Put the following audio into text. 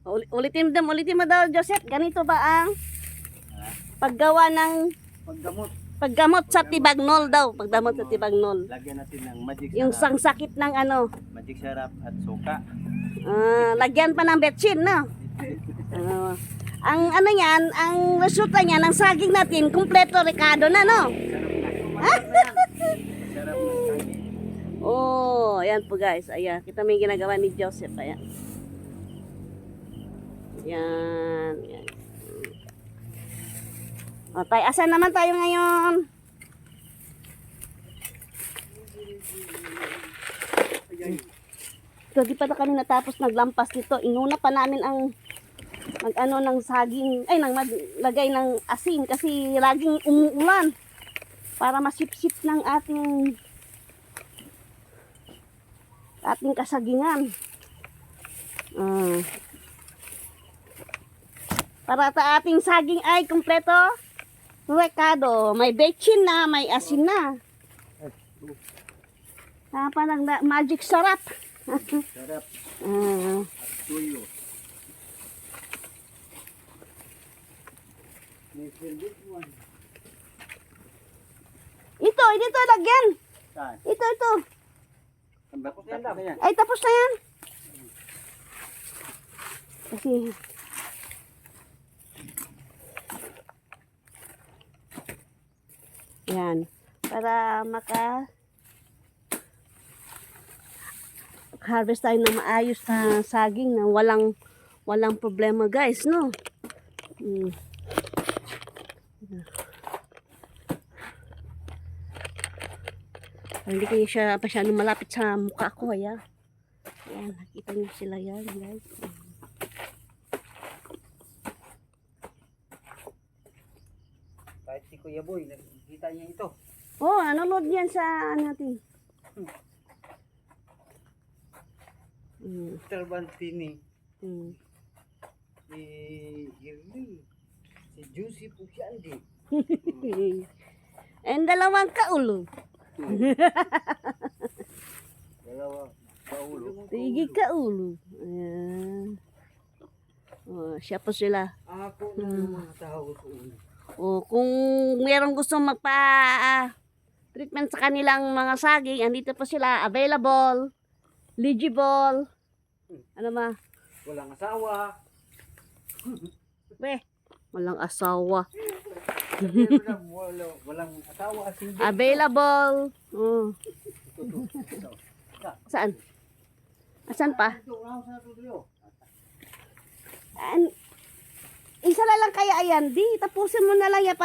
Ulitin mo daw, Joseph. Ganito ba ang paggawa ng paggamot sa tibagnol daw. Paggamot sa tibagnol. Lagyan natin ng magic Yung syrup. sangsakit ng ano. Magic syrup at suka. Lagyan pa ng betsin, no? Ang ano yan, ang resulta niya ng saging natin, kumpleto Ricardo na, no? Syrup ng saging. Oh, ayan po guys. Ayan, kita mo yung ginagawa ni Joseph. Ayan. Yan. Yan. O, asan naman tayo ngayon? So, di pa na kami natapos naglampas dito. Inuna pa namin ang mag-ano ng saging, ay, nang maglagay ng asin kasi laging umuulan para masipsip ng ating kasagingan. Para sa ating saging ay kumpleto Ricardo. May betchin na, may asin na. Parang magic sarap. Syrup at tuyo. Ito lagyan. Saan? Ito. Tapos na yan. Ay, tapos na yan. Kasi yan. Para harvest tayo ng maayos na saging na walang problema guys, no? Hindi kayo siya masyadong malapit sa mukha ko, ayan. Ayan, nakita niyo sila yan, guys. Kahit si Kuya Boy, nakikita niya ito. Oh, nanonood yan sa ano natin. Terbantini. Si Girly. Si Juicy Pusyandi. And dalawang kaulo. Dalawa. Paulo. Sige kaulo. Ayan. Oh, siya po sila. Ako na mga tao sa ulo. O kung mayroong gusto treatment sa kanilang mga saging, andito po sila, available, legible. Ano ba? Walang asawa. Walang asawa. Walang asawa. Available. Oh. Saan? Asan pa? Isa na lang kaya ayan. Di, tapusin mo na lang yan para